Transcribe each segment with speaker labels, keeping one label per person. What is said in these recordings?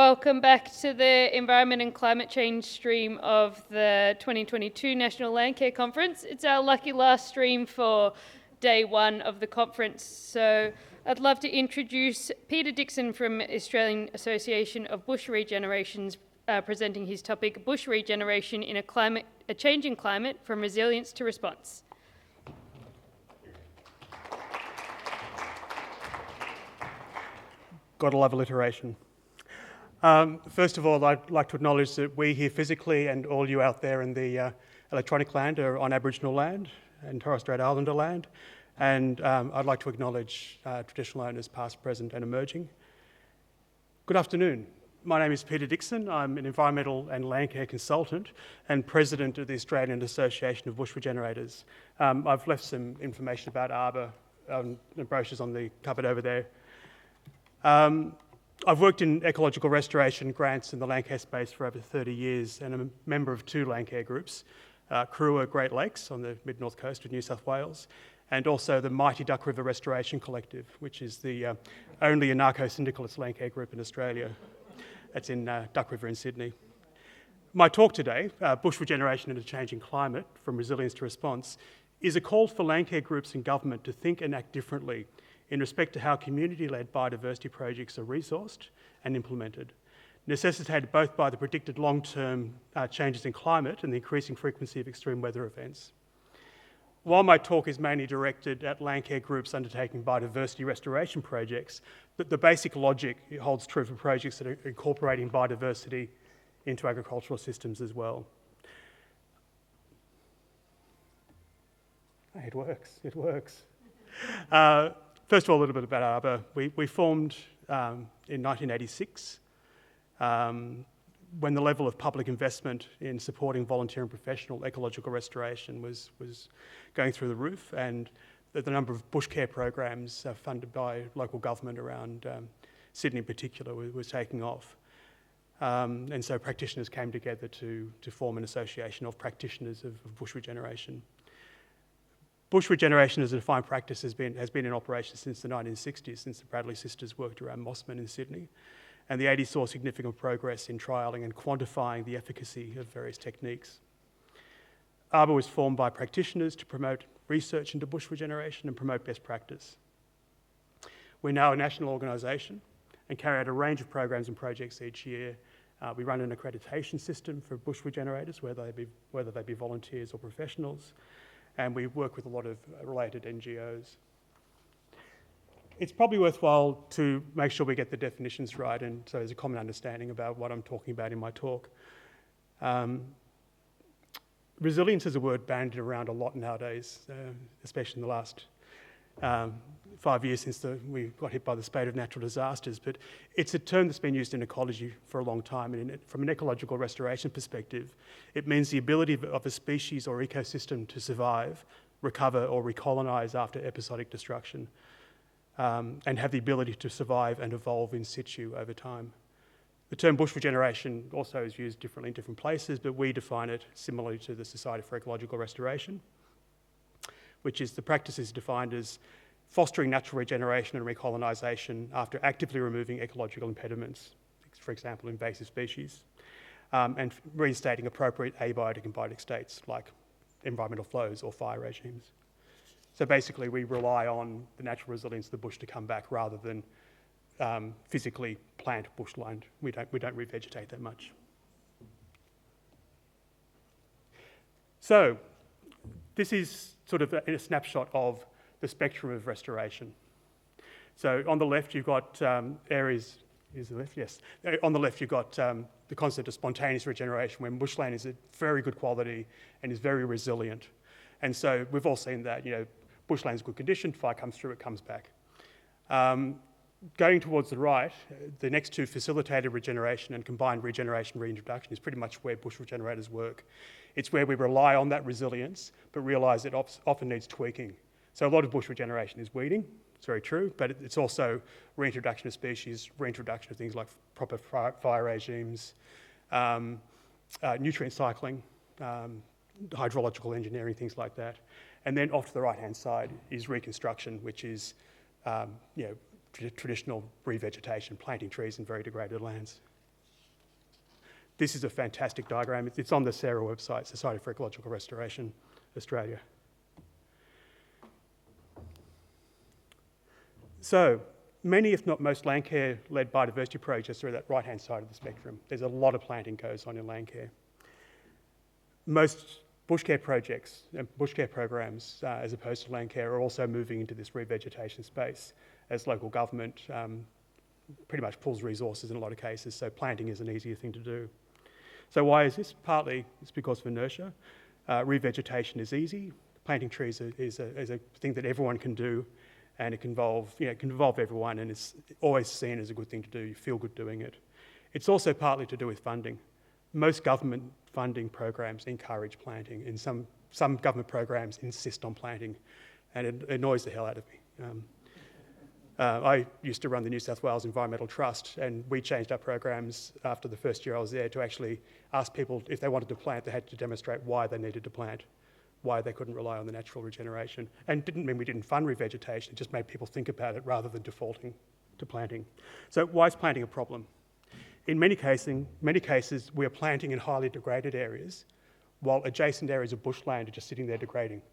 Speaker 1: Welcome back to the Environment and Climate Change stream of the 2022 National Landcare Conference. It's our lucky last stream for day one of the conference. So I'd love to introduce Peter Dixon from Australian Association of Bush Regenerations, presenting his topic, Bush Regeneration in a Changing Climate, from Resilience to Response.
Speaker 2: Gotta love alliteration. First of all, I'd like to acknowledge that we here physically and all you out there in the electronic land are on Aboriginal land and Torres Strait Islander land. And I'd like to acknowledge traditional owners past, present and emerging. Good afternoon. My name is Peter Dixon. I'm an environmental and landcare consultant and president of the Australian Association of Bush Regenerators. I've left some information about arbor, the brochures on the cupboard over there. I've worked in ecological restoration grants in the Landcare space for over 30 years and I'm a member of two Landcare groups, Kurua Great Lakes on the mid-north coast of New South Wales, and also the Mighty Duck River Restoration Collective, which is the only anarcho-syndicalist Landcare group in Australia. That's in Duck River in Sydney. My talk today, Bush Regeneration in a Changing Climate, from Resilience to Response, is a call for Landcare groups and government to think and act differently in respect to how community-led biodiversity projects are resourced and implemented, necessitated both by the predicted long-term changes in climate and the increasing frequency of extreme weather events. While my talk is mainly directed at Landcare groups undertaking biodiversity restoration projects, the basic logic holds true for projects that are incorporating biodiversity into agricultural systems as well. It works. First of all, a little bit about arbor. We formed in 1986 when the level of public investment in supporting volunteer and professional ecological restoration was going through the roof, and the number of bush care programs funded by local government around Sydney in particular was taking off. And so practitioners came together to form an association of practitioners of bush regeneration. Bush regeneration as a defined practice has been in operation since the 1960s, since the Bradley sisters worked around Mossman in Sydney. And the 80s saw significant progress in trialling and quantifying the efficacy of various techniques. Arbor was formed by practitioners to promote research into bush regeneration and promote best practice. We're now a national organisation and carry out a range of programs and projects each year. We run an accreditation system for bush regenerators, whether they be volunteers or professionals. And we work with a lot of related NGOs. It's probably worthwhile to make sure we get the definitions right, and so there's a common understanding about what I'm talking about in my talk. Resilience is a word bandied around a lot nowadays, especially in the last 5 years since we got hit by the spate of natural disasters, but it's a term that's been used in ecology for a long time, and from an ecological restoration perspective, it means the ability of a species or ecosystem to survive, recover or recolonise after episodic destruction, and have the ability to survive and evolve in situ over time. The term bush regeneration also is used differently in different places, but we define it similarly to the Society for Ecological Restoration, which is the practice is defined as fostering natural regeneration and recolonisation after actively removing ecological impediments, for example, invasive species, and reinstating appropriate abiotic and biotic states like environmental flows or fire regimes. So basically, we rely on the natural resilience of the bush to come back rather than physically plant bushland. We don't revegetate that much. So this is sort of a snapshot of the spectrum of restoration. So on the left, you've got areas, is the left? Yes. On the left, you've got the concept of spontaneous regeneration, when bushland is of very good quality and is very resilient. And so we've all seen that, bushland's good condition, fire comes through, it comes back. Going towards the right, the next two, facilitated regeneration and combined regeneration reintroduction, is pretty much where bush regenerators work. It's where we rely on that resilience, but realise it often needs tweaking. So a lot of bush regeneration is weeding, it's very true, but it's also reintroduction of species, reintroduction of things like proper fire regimes, nutrient cycling, hydrological engineering, things like that. And then off to the right-hand side is reconstruction, which is traditional revegetation, planting trees in very degraded lands. This is a fantastic diagram. It's on the SARA website, Society for Ecological Restoration, Australia. So, many, if not most, Landcare-led biodiversity projects are at that right-hand side of the spectrum. There's a lot of planting goes on in Landcare. Most bushcare projects and bushcare programs, as opposed to Landcare, are also moving into this revegetation space as local government pretty much pulls resources in a lot of cases, so planting is an easier thing to do. So why is this? Partly it's because of inertia. Revegetation is easy. Planting trees is a thing that everyone can do, and it can involve everyone, and it's always seen as a good thing to do. You feel good doing it. It's also partly to do with funding. Most government funding programs encourage planting, and some government programs insist on planting, and it annoys the hell out of me. I used to run the New South Wales Environmental Trust, and we changed our programs after the first year I was there to actually ask people if they wanted to plant, they had to demonstrate why they needed to plant, why they couldn't rely on the natural regeneration. And it didn't mean we didn't fund revegetation, it just made people think about it rather than defaulting to planting. So why is planting a problem? In many cases, we are planting in highly degraded areas, while adjacent areas of bushland are just sitting there degrading.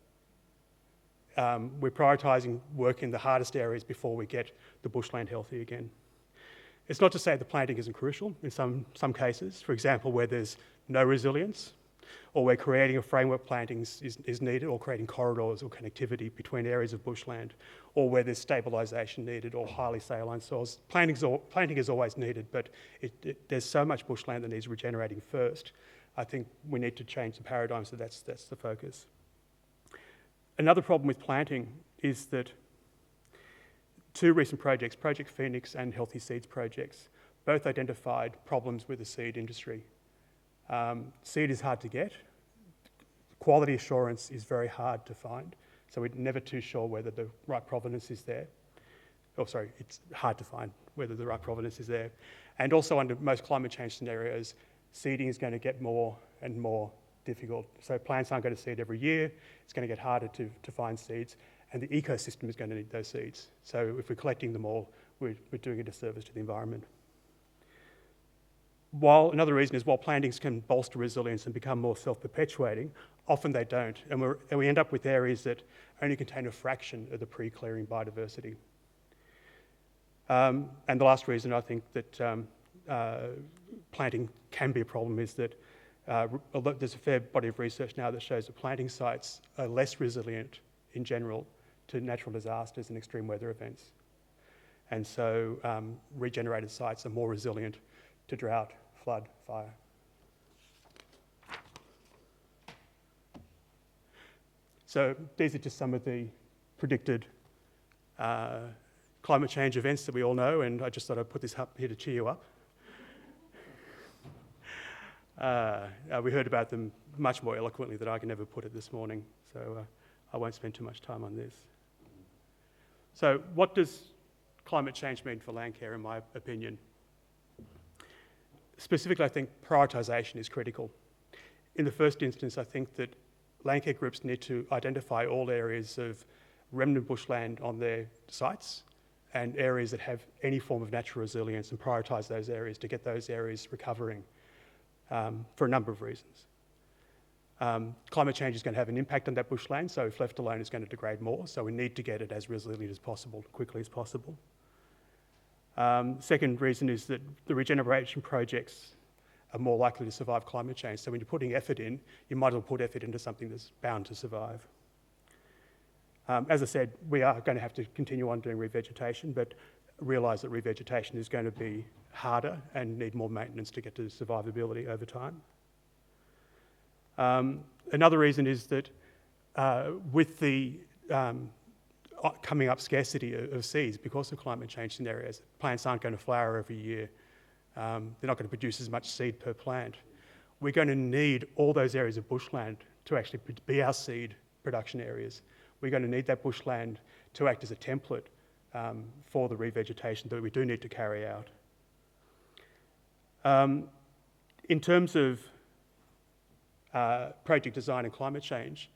Speaker 2: We're prioritising work in the hardest areas before we get the bushland healthy again. It's not to say the planting isn't crucial in some cases, for example, where there's no resilience, or where creating a framework plantings is needed, or creating corridors or connectivity between areas of bushland, or where there's stabilisation needed, or highly saline soils. Planting is always needed, but there's so much bushland that needs regenerating first. I think we need to change the paradigm, so that's the focus. Another problem with planting is that two recent projects, Project Phoenix and Healthy Seeds projects, both identified problems with the seed industry. Seed is hard to get. Quality assurance is very hard to find, so we're never too sure whether the right provenance is there. It's hard to find whether the right provenance is there. And also under most climate change scenarios, seeding is going to get more and more difficult. So plants aren't going to seed every year. It's going to get harder to find seeds, and the ecosystem is going to need those seeds. So if we're collecting them all, we're doing a disservice to the environment. Another reason is while plantings can bolster resilience and become more self-perpetuating, often they don't, and we end up with areas that only contain a fraction of the pre-clearing biodiversity. And the last reason I think that planting can be a problem is that there's a fair body of research now that shows that planting sites are less resilient in general to natural disasters and extreme weather events. And so regenerated sites are more resilient to drought, flood, fire. So these are just some of the predicted climate change events that we all know, and I just thought I'd put this up here to cheer you up. We heard about them much more eloquently than I can ever put it this morning, so I won't spend too much time on this. So what does climate change mean for Landcare, in my opinion? Specifically, I think prioritisation is critical. In the first instance, I think that Landcare groups need to identify all areas of remnant bushland on their sites and areas that have any form of natural resilience and prioritise those areas to get those areas recovering for a number of reasons. Climate change is going to have an impact on that bushland, so if left alone it's going to degrade more, so we need to get it as resilient as possible, quickly as possible. Second reason is that the regeneration projects are more likely to survive climate change. So when you're putting effort in, you might as well put effort into something that's bound to survive. As I said, we are going to have to continue on doing revegetation, but realise that revegetation is going to be harder and need more maintenance to get to survivability over time. Another reason is that with the coming up scarcity of seeds because of climate change scenarios, plants aren't going to flower every year. They're not going to produce as much seed per plant. We're going to need all those areas of bushland to actually be our seed production areas. We're going to need that bushland to act as a template for the revegetation that we do need to carry out. In terms of project design and climate change,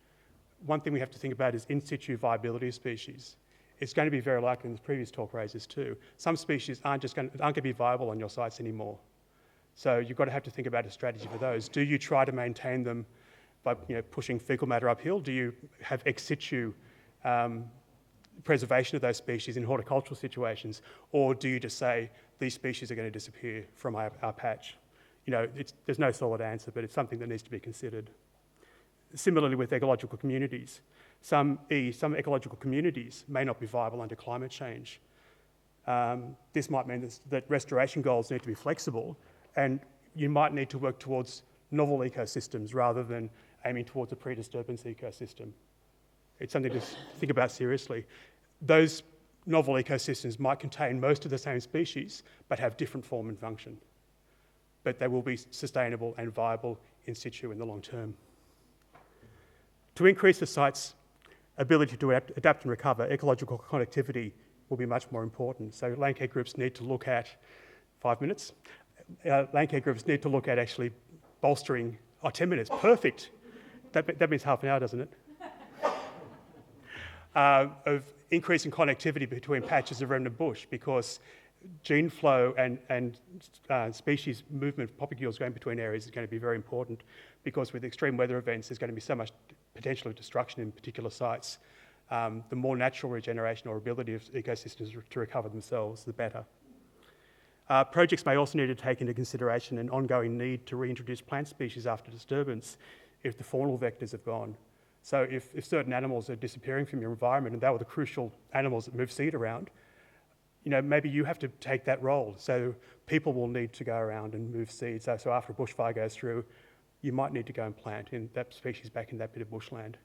Speaker 2: one thing we have to think about is in situ viability of species. It's going to be very likely, and the previous talk raises too, some species aren't going to be viable on your sites anymore. So you've got to have to think about a strategy for those. Do you try to maintain them by pushing fecal matter uphill? Do you have ex situ preservation of those species in horticultural situations? Or do you just say, these species are going to disappear from our patch? There's no solid answer, but it's something that needs to be considered. Similarly with ecological communities, some ecological communities may not be viable under climate change. This might mean that restoration goals need to be flexible, and you might need to work towards novel ecosystems rather than aiming towards a pre-disturbance ecosystem. It's something to think about seriously. Those novel ecosystems might contain most of the same species, but have different form and function. But they will be sustainable and viable in situ in the long term. To increase the site's ability to adapt and recover, ecological connectivity will be much more important. So Landcare groups need to look at, 5 minutes? Landcare groups need to look at actually bolstering, 10 minutes, perfect. That means half an hour, doesn't it? Of increasing connectivity between patches of remnant bush, because gene flow and species movement of popules going between areas is going to be very important, because with extreme weather events there's going to be so much potential of destruction in particular sites. The more natural regeneration or ability of ecosystems to recover themselves, the better. Projects may also need to take into consideration an ongoing need to reintroduce plant species after disturbance if the faunal vectors have gone. So if certain animals are disappearing from your environment and they were the crucial animals that move seed around, maybe you have to take that role. So people will need to go around and move seeds. So after a bushfire goes through, you might need to go and plant in that species back in that bit of bushland.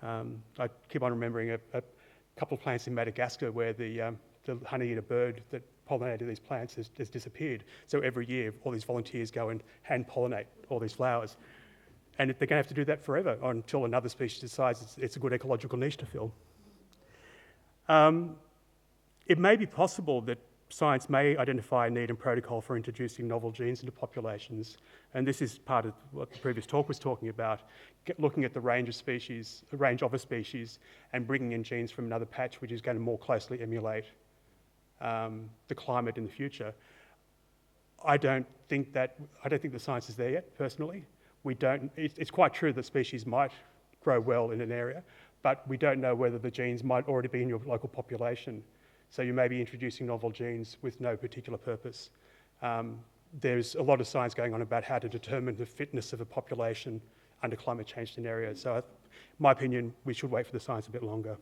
Speaker 2: I keep on remembering a couple of plants in Madagascar where the honey-eater bird that pollinated these plants has disappeared. So every year, all these volunteers go and hand-pollinate all these flowers. And they're going to have to do that forever until another species decides it's a good ecological niche to fill. It may be possible that science may identify a need and protocol for introducing novel genes into populations, and this is part of what the previous talk was talking about, looking at the range of species, the range of a species, and bringing in genes from another patch which is going to more closely emulate the climate in the future. I don't think the science is there yet, personally. It's quite true that species might grow well in an area, but we don't know whether the genes might already be in your local population. So you may be introducing novel genes with no particular purpose. There's a lot of science going on about how to determine the fitness of a population under climate change scenarios. So in my opinion, we should wait for the science a bit longer.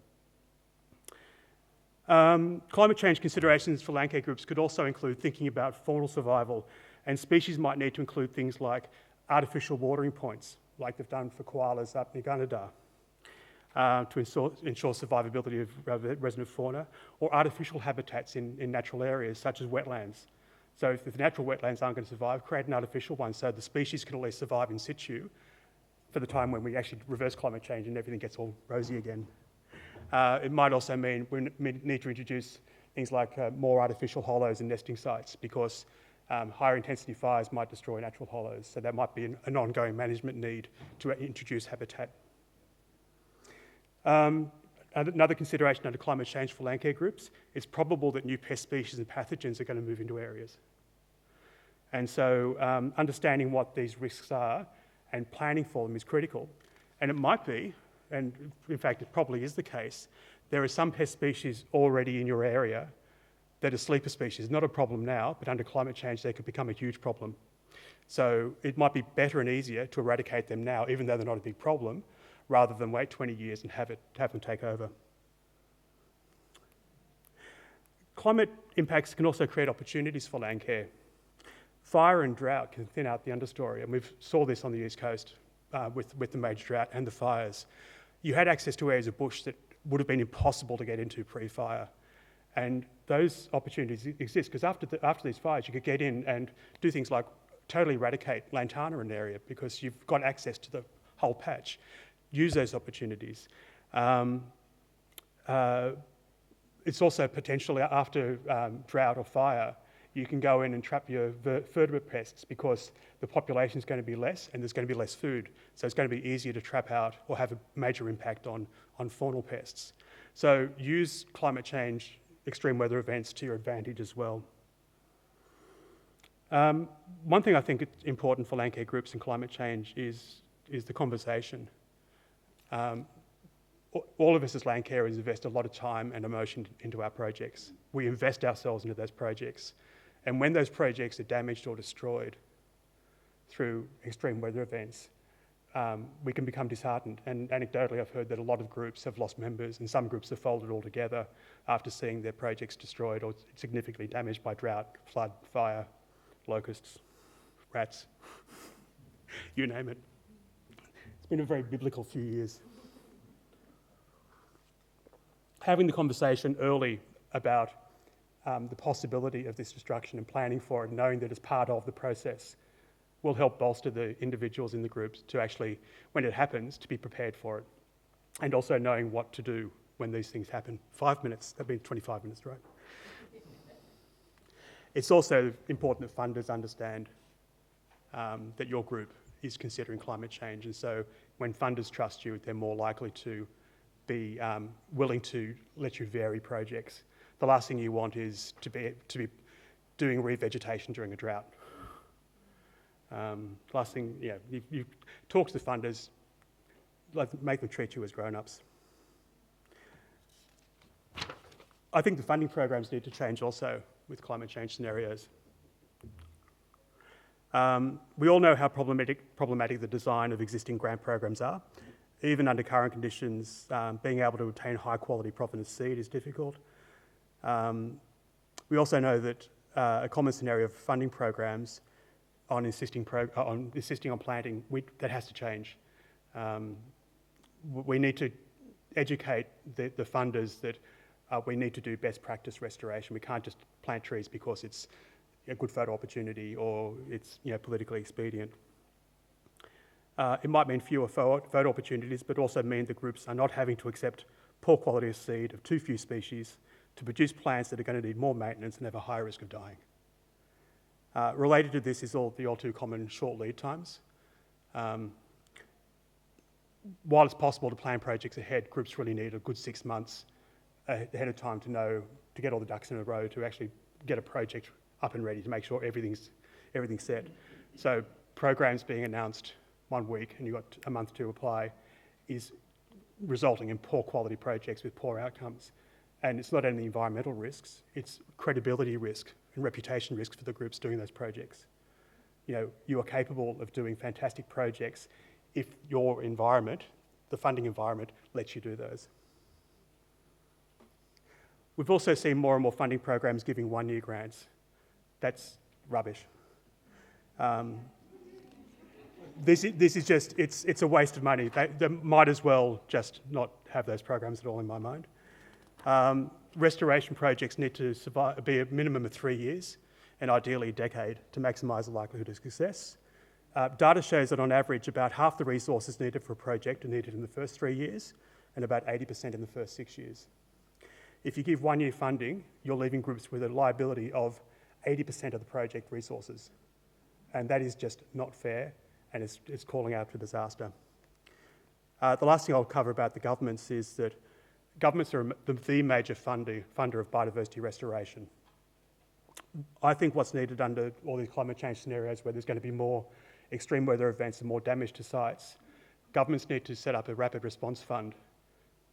Speaker 2: Climate change considerations for Landcare groups could also include thinking about faunal survival, and species might need to include things like artificial watering points, like they've done for koalas up near Gunnedah, to ensure survivability of resident fauna, or artificial habitats in natural areas such as wetlands. So if the natural wetlands aren't going to survive, create an artificial one so the species can at least survive in situ for the time when we actually reverse climate change and everything gets all rosy again. It might also mean we need to introduce things like more artificial hollows and nesting sites, because higher intensity fires might destroy natural hollows. So that might be an ongoing management need to introduce habitat. Another consideration under climate change for Landcare groups, it's probable that new pest species and pathogens are going to move into areas. And so understanding what these risks are and planning for them is critical. And it might be, and in fact it probably is the case, there are some pest species already in your area that are sleeper species. Not a problem now, but under climate change they could become a huge problem. So it might be better and easier to eradicate them now, even though they're not a big problem, rather than wait 20 years and have them take over. Climate impacts can also create opportunities for Landcare. Fire and drought can thin out the understory, and we saw this on the East Coast with the major drought and the fires. You had access to areas of bush that would have been impossible to get into pre-fire. And those opportunities exist because after these fires, you could get in and do things like totally eradicate lantana in an area because you've got access to the whole patch. Use those opportunities. It's also potentially after drought or fire, you can go in and trap your vertebrate pests because the population is going to be less and there's going to be less food. So it's going to be easier to trap out or have a major impact on faunal pests. So use climate change, extreme weather events to your advantage as well. One thing I think is important for Landcare groups and climate change is the conversation. All of us as Landcarers invest a lot of time and emotion into our projects. We invest ourselves into those projects. And when those projects are damaged or destroyed through extreme weather events, we can become disheartened. And anecdotally, I've heard that a lot of groups have lost members, and some groups have folded altogether after seeing their projects destroyed or significantly damaged by drought, flood, fire, locusts, rats, you name it. It's been a very biblical few years. Having the conversation early about the possibility of this destruction and planning for it, knowing that it's part of the process, will help bolster the individuals in the groups to actually, when it happens, to be prepared for it. And also knowing what to do when these things happen. 5 minutes, that means 25 minutes, right? It's also important that funders understand that your group is considering climate change. And so when funders trust you, they're more likely to be willing to let you vary projects. The last thing you want is to be doing revegetation during a drought. Last thing, yeah, you talk to the funders, make them treat you as grown-ups. I think the funding programs need to change also with climate change scenarios. We all know how problematic the design of existing grant programs are. Even under current conditions, being able to obtain high-quality provenance seed is difficult. We also know that a common scenario of funding programs on insisting on planting, that has to change. We need to educate the funders that we need to do best practice restoration. We can't just plant trees because it's a good photo opportunity or it's politically expedient. It might mean fewer photo opportunities, but also mean the groups are not having to accept poor quality of seed of too few species to produce plants that are going to need more maintenance and have a higher risk of dying. Related to this is the all too common short lead times. While it's possible to plan projects ahead, groups really need a good 6 months ahead of time to get all the ducks in a row to actually get a project up and ready to make sure everything's set. So programs being announced 1 week and you've got a month to apply is resulting in poor quality projects with poor outcomes. And it's not only environmental risks, it's credibility risk and reputation risk for the groups doing those projects. You are capable of doing fantastic projects if your environment, the funding environment, lets you do those. We've also seen more and more funding programs giving 1-year grants. That's rubbish. This is just, it's a waste of money. They might as well just not have those programs at all in my mind. Restoration projects need to be a minimum of 3 years and ideally a decade to maximise the likelihood of success. Data shows that on average about half the resources needed for a project are needed in the first 3 years and about 80% in the first 6 years. If you give 1-year funding, you're leaving groups with a liability of 80% of the project resources. And that is just not fair and it's calling out for disaster. The last thing I'll cover about the governments is that governments are the major funder of biodiversity restoration. I think what's needed under all these climate change scenarios where there's going to be more extreme weather events and more damage to sites, governments need to set up a rapid response fund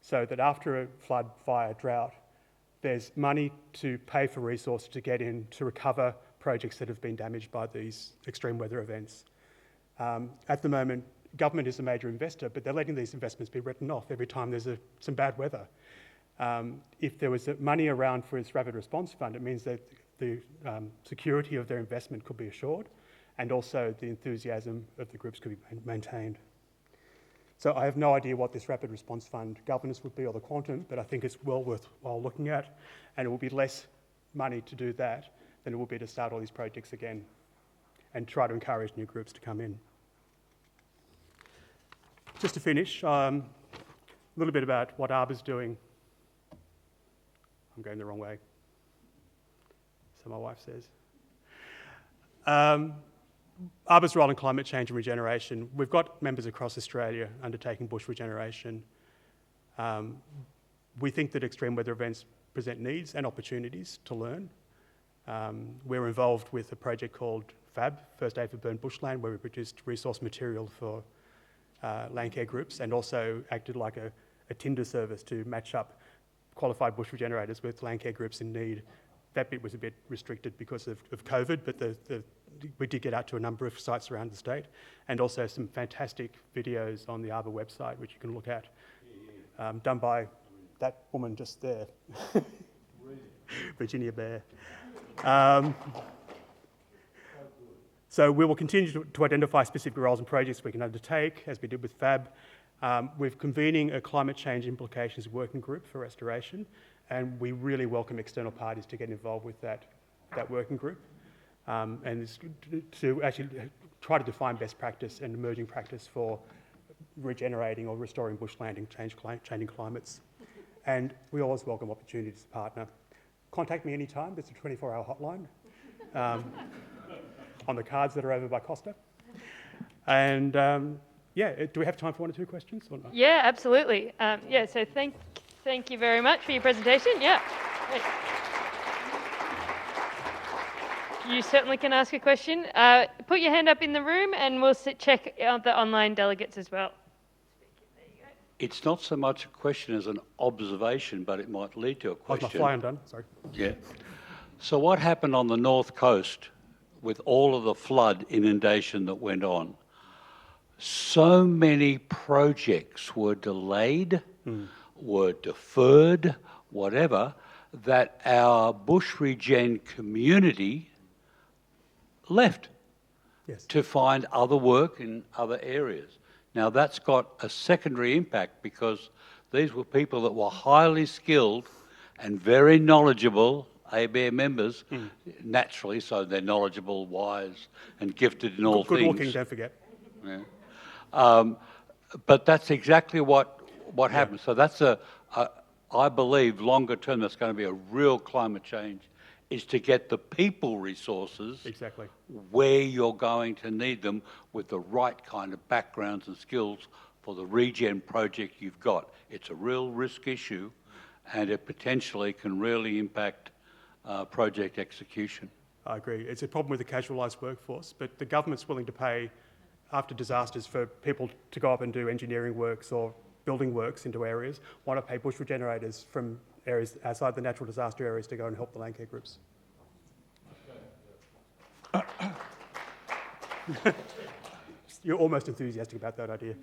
Speaker 2: so that after a flood, fire, drought, there's money to pay for resources to get in to recover projects that have been damaged by these extreme weather events. At the moment, government is a major investor, but they're letting these investments be written off every time there's some bad weather. If there was money around for its rapid response fund, it means that the security of their investment could be assured and also the enthusiasm of the groups could be maintained. So I have no idea what this rapid response fund governance would be or the quantum, but I think it's well worthwhile looking at, and it will be less money to do that than it will be to start all these projects again and try to encourage new groups to come in. Just to finish, a little bit about what Arbor's doing. I'm going the wrong way, so my wife says. Arbor's role in climate change and regeneration. We've got members across Australia undertaking bush regeneration. We think that extreme weather events present needs and opportunities to learn. We're involved with a project called FAB, First Aid for Burned Bushland, where we produced resource material for Landcare groups and also acted like a Tinder service to match up qualified bush regenerators with Landcare groups in need. That bit was a bit restricted because of COVID, but we did get out to a number of sites around the state, and also some fantastic videos on the Arbor website, which you can look at, done by that woman just there, Virginia Bear. So we will continue to identify specific roles and projects we can undertake, as we did with FAB. We're convening a climate change implications working group for restoration, and we really welcome external parties to get involved with that working group, and to actually try to define best practice and emerging practice for regenerating or restoring bushland in changing climates. And we always welcome opportunities to partner. Contact me anytime. There's a 24-hour hotline on the cards that are over by Costa. And yeah, do we have time for one or two questions or not?
Speaker 1: Yeah, absolutely. Yeah, so thank you very much for your presentation. Yeah. Great. You certainly can ask a question. Put your hand up in the room and we'll check out the online delegates as well. There you go.
Speaker 3: It's not so much a question as an observation, but it might lead to a question.
Speaker 2: Oh, my fly undone, sorry.
Speaker 3: Yeah. So what happened on the north coast with all of the flood inundation that went on? So many projects were delayed, were deferred, whatever, that our bush regen community left to find other work in other areas. Now that's got a secondary impact because these were people that were highly skilled and very knowledgeable, AABR members, naturally, so they're knowledgeable, wise and gifted in all things.
Speaker 2: Good looking, don't forget.
Speaker 3: Yeah. But that's exactly what happened. So that's I believe longer term that's going to be a real climate change, is to get the people resources
Speaker 2: exactly
Speaker 3: where you're going to need them with the right kind of backgrounds and skills for the regen project you've got. It's a real risk issue and it potentially can really impact project execution.
Speaker 2: I agree. It's a problem with the casualised workforce, but the government's willing to pay after disasters for people to go up and do engineering works or building works into areas. Why not pay bush regenerators from areas outside the natural disaster areas to go and help the Landcare groups? You're almost enthusiastic about that idea.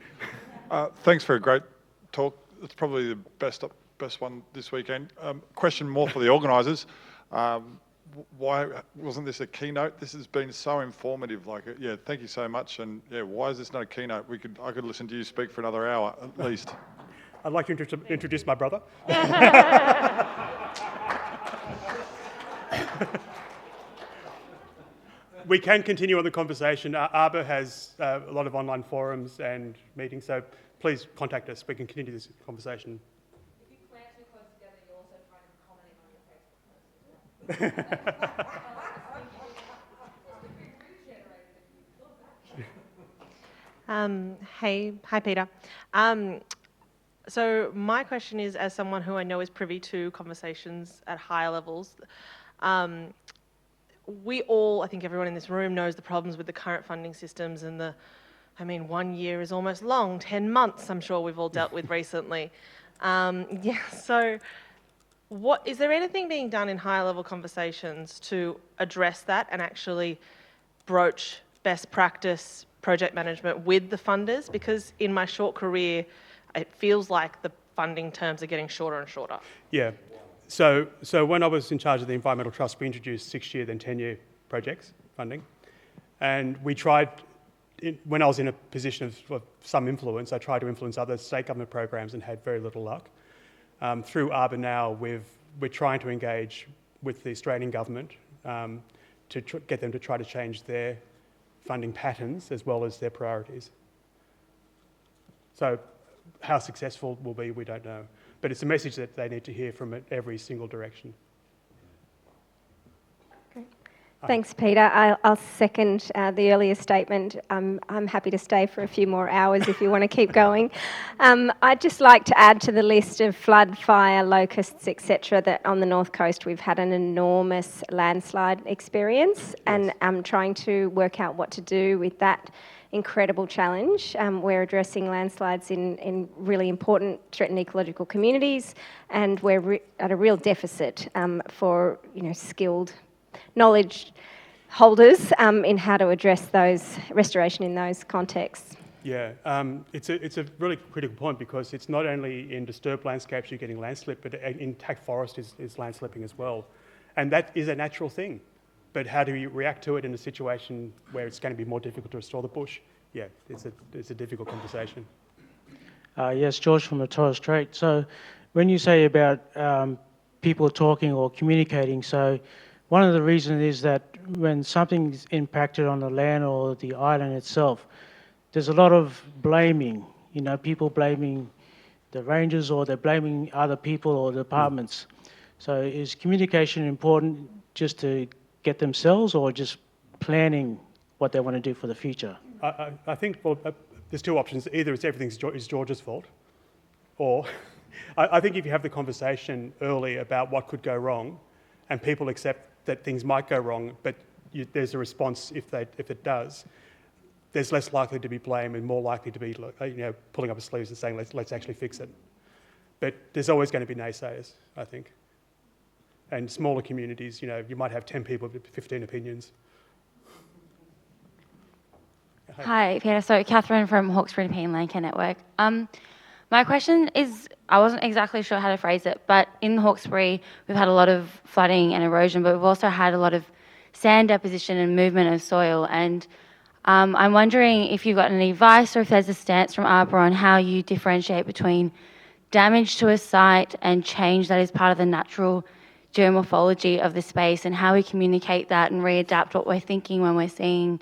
Speaker 4: Thanks for a great talk. It's probably the best one this weekend. Question more for the organisers. Why wasn't this a keynote? This has been so informative. Yeah, thank you so much. And yeah, why is this not a keynote? I could listen to you speak for another hour at least.
Speaker 2: I'd like to introduce my brother. We can continue on the conversation. Arbor has a lot of online forums and meetings, so please contact us. We can continue this conversation.
Speaker 5: If you plant too close together, you're also trying to be commenting on your Facebook post as well.
Speaker 6: Hi Peter. So my question is, as someone who I know is privy to conversations at higher levels, we all, I think everyone in this room knows the problems with the current funding systems and 1 year is almost long, 10 months I'm sure we've all dealt with recently. So is there anything being done in higher level conversations to address that and actually broach best practice project management with the funders? Because in my short career, it feels like the funding terms are getting shorter and shorter.
Speaker 2: Yeah. So when I was in charge of the Environmental Trust, we introduced 6-year then 10-year projects funding. And we tried, when I was in a position of some influence, I tried to influence other state government programs and had very little luck. Through Arbor now, we're trying to engage with the Australian government to get them to try to change their funding patterns as well as their priorities. So how successful we'll be, we don't know. But it's a message that they need to hear from every single direction.
Speaker 7: Great. Thanks, Peter. I'll second the earlier statement. I'm happy to stay for a few more hours if you want to keep going. I'd just like to add to the list of flood, fire, locusts, etc. that on the North Coast we've had an enormous landslide experience, and I'm trying to work out what to do with that incredible challenge. We're addressing landslides in really important threatened ecological communities, and we're at a real deficit for skilled knowledge holders in how to address those restoration in those contexts.
Speaker 2: Yeah, it's a really critical point, because it's not only in disturbed landscapes you're getting landslip, but intact forest is landslipping as well. And that is a natural thing. But how do you react to it in a situation where it's going to be more difficult to restore the bush? Yeah, it's a difficult conversation.
Speaker 8: Yes, George from the Torres Strait. So when you say about people talking or communicating, so one of the reasons is that when something's impacted on the land or the island itself, there's a lot of blaming, people blaming the rangers, or they're blaming other people or departments. So is communication important just to get themselves, or just planning what they want to do for the future?
Speaker 2: I think, there's two options. Either it's everything's George's fault, or I think if you have the conversation early about what could go wrong, and people accept that things might go wrong, but there's a response if it does, there's less likely to be blame and more likely to be pulling up his sleeves and saying let's actually fix it. But there's always going to be naysayers, I think. And smaller communities, you might have 10 people with 15 opinions.
Speaker 9: Hi, Peter. So Catherine from Hawkesbury and Landcare Network. My question is, I wasn't exactly sure how to phrase it, but in Hawkesbury, we've had a lot of flooding and erosion, but we've also had a lot of sand deposition and movement of soil. And I'm wondering if you've got any advice, or if there's a stance from Arbor on how you differentiate between damage to a site and change that is part of the natural geomorphology of the space, and how we communicate that and readapt what we're thinking when we're seeing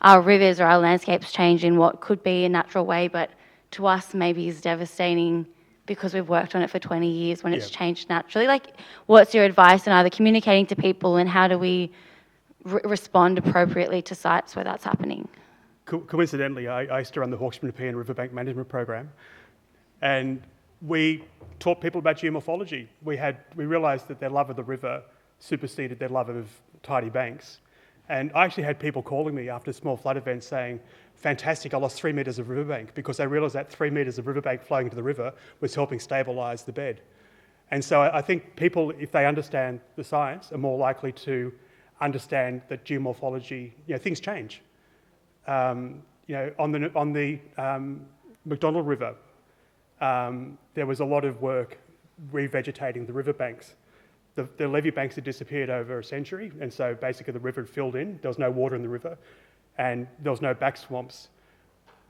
Speaker 9: our rivers or our landscapes change in what could be a natural way, but to us maybe is devastating because we've worked on it for 20 years when it's changed naturally. What's your advice on either communicating to people, and how do we respond appropriately to sites where that's happening?
Speaker 2: Coincidentally, I used to run the Hawkesbury and Riverbank Management Program, and we taught people about geomorphology. We realised that their love of the river superseded their love of tidy banks. And I actually had people calling me after small flood events saying, fantastic, I lost 3 metres of riverbank, because they realised that 3 metres of riverbank flowing into the river was helping stabilise the bed. And so I think people, if they understand the science, are more likely to understand that geomorphology, things change. On the McDonald River, there was a lot of work revegetating the riverbanks. The levee banks had disappeared over a century, and so basically the river had filled in. There was no water in the river, and there was no back swamps.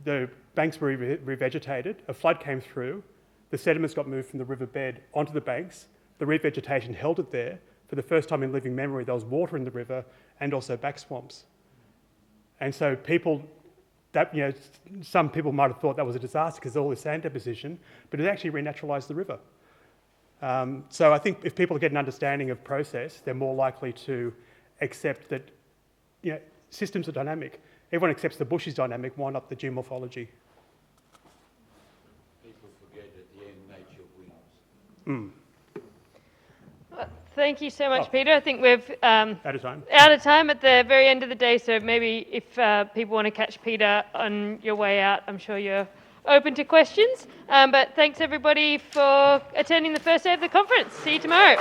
Speaker 2: The banks were revegetated. A flood came through. The sediments got moved from the riverbed onto the banks. The revegetation held it there. For the first time in living memory, there was water in the river and also back swamps. And so some people might have thought that was a disaster because of all this sand deposition, but it actually renaturalised the river. So I think if people get an understanding of process, they're more likely to accept that systems are dynamic. Everyone accepts the bush is dynamic, why not the geomorphology?
Speaker 3: People forget at the end nature wins.
Speaker 1: Thank you so much, Peter. I think we've
Speaker 2: Out of time.
Speaker 1: out of time at the very end of the day, so maybe if people want to catch Peter on your way out, I'm sure you're open to questions. But thanks everybody for attending the first day of the conference. See you tomorrow.